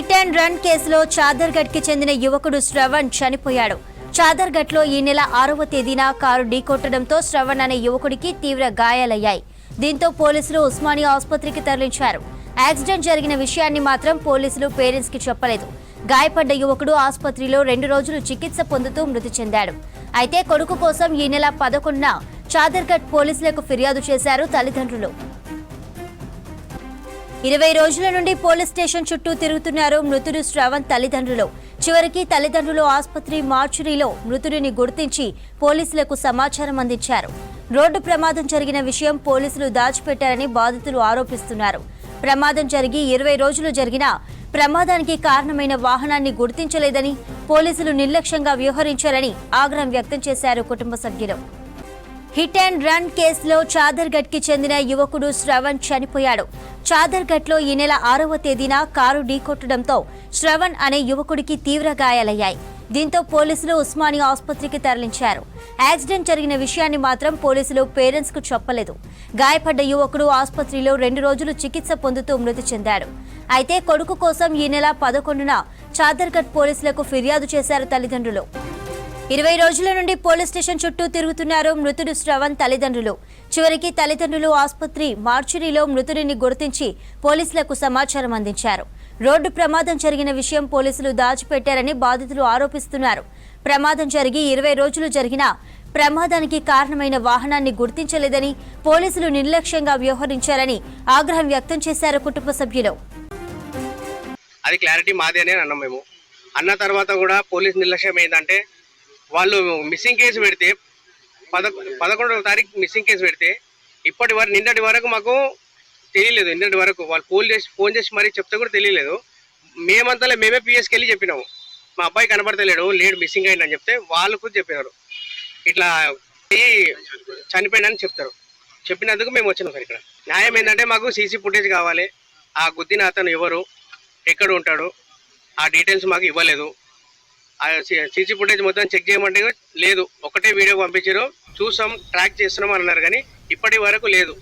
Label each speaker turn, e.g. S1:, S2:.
S1: Hit and run కేసులో చాదర్గఢ్ కి చెందిన యువకుడు శ్రవణ్ చనిపోయాడు. చాదర్గఢ్ లో ఈ నెల 6వ తేదీన కారు ఢీకొట్టడంతో శ్రవణ్ అనే యువకుడికి తీవ్ర గాయాలయ్యాయి. దీంతో పోలీసులు ఉస్మానియా ఆసుపత్రికి తరలించారు. యాక్సిడెంట్ జరిగిన విషయాన్ని మాత్రం పోలీసులు పేరెంట్స్ కి చెప్పలేదు. గాయపడ్డ యువకుడు ఆసుపత్రిలో 2 రోజులు చికిత్స పొందుతూ మృతి చెందాడు. అయితే కొడుకు కోసం ఈ నెల 11న చాదర్గఢ్ పోలీసులకు ఫిర్యాదు చేశారు తల్లిదండ్రులు. 20 రోజుల నుండి పోలీస్ స్టేషన్ చుట్టూ తిరుగుతున్నారు మృతుడు శ్రవణ్ తల్లిదండ్రులు. చివరికి తల్లిదండ్రులు ఆసుపత్రి మార్చురీలో మృతుడిని గుర్తించి పోలీసులకు సమాచారం అందించారు. రోడ్డు ప్రమాదం జరిగిన విషయం పోలీసులు దాచిపెట్టారని బాధితులు ఆరోపిస్తున్నారు. ప్రమాదం జరిగి 20 రోజులు జరిగినా ప్రమాదానికి కారణమైన వాహనాన్ని గుర్తించలేదని, పోలీసులు నిర్లక్ష్యంగా వ్యవహరించారని ఆగ్రహం వ్యక్తం చేశారు కుటుంబ సభ్యులు. హిట్ అండ్ రన్ కేసులో చాదర్గఢ్ కి చెందిన యువకుడు శ్రవణ్ చనిపోయాడు. చాదర్గఢ్ లో ఈ నెల 6వ తేదీన కారు ఢీకొట్టడంతో శ్రవణ్ అనే యువకుడికి తీవ్ర గాయాలయ్యాయి. దీంతో పోలీసులు ఉస్మానియా ఆసుపత్రికి తరలించారు. యాక్సిడెంట్ జరిగిన విషయాన్ని మాత్రం పోలీసులు పేరెంట్స్ కు చెప్పలేదు. గాయపడ్డ యువకుడు ఆసుపత్రిలో 2 రోజులు చికిత్స పొందుతూ మృతి చెందాడు. అయితే కొడుకు కోసం ఈ నెల 11న చాదర్గఢ్ పోలీసులకు ఫిర్యాదు చేశారు తల్లిదండ్రులు. 20 రోజుల నుండి పోలీస్ స్టేషన్ చుట్టూ తిరుగుతున్నారు మృతుడు శ్రవణ్ తల్లిదండ్రులు. చివరికి తల్లిదండ్రులు ఆసుపత్రి మార్చురీలో మృతుడిని గుర్తించి పోలీసులకు సమాచారం అందించారు. రోడ్డు ప్రమాదం జరిగిన విషయం పోలీసులు దాచిపెట్టారని బాధితులు ఆరోపిస్తున్నారు. ప్రమాదం జరిగి 20 రోజులు జరిగినా ప్రమాదానికి కారణమైన వాహనాన్ని గుర్తించలేదని, పోలీసులు నిర్లక్ష్యంగా వ్యవహరించారని ఆగ్రహం వ్యక్తం చేశారు కుటుంబ సభ్యులు.
S2: అది క్లారిటీ మాదే అని అన్నాం మేము. అన్న తర్వాత కూడా పోలీస్ నిర్లక్ష్యం ఏంటంటే, వాళ్ళు మిస్సింగ్ కేసు పెడితే 11వ తారీఖు మిస్సింగ్ కేసు పెడితే నిన్నటి వరకు మాకు తెలియలేదు. నిన్నటి వరకు వాళ్ళు ఫోన్ చేసి మరీ చెప్తే కూడా తెలియలేదు. మేమే పిఎస్కి వెళ్ళి చెప్పినాము, మా అబ్బాయి కనబడతలేడు, మిస్సింగ్ అయిందని చెప్తే వాళ్ళు కూడా చెప్పినారు, ఇట్లా చనిపోయిందని చెప్తారు. చెప్పినందుకు మేము వచ్చినాం సార్. ఇక్కడ న్యాయం ఏంటంటే మాకు సీసీ ఫుటేజ్ కావాలి. ఆ గుద్దిన అతను ఎవరు, ఎక్కడ ఉంటాడు, ఆ డీటెయిల్స్ మాకు ఇవ్వలేదు. సీసీ ఫుటేజ్ మొత్తం చెక్ చేయమంటే లేదు, ఒకటే వీడియో పంపించారు, చూసాం, ట్రాక్ చేస్తున్నాం అన్నారు, కానీ ఇప్పటి వరకు లేదు.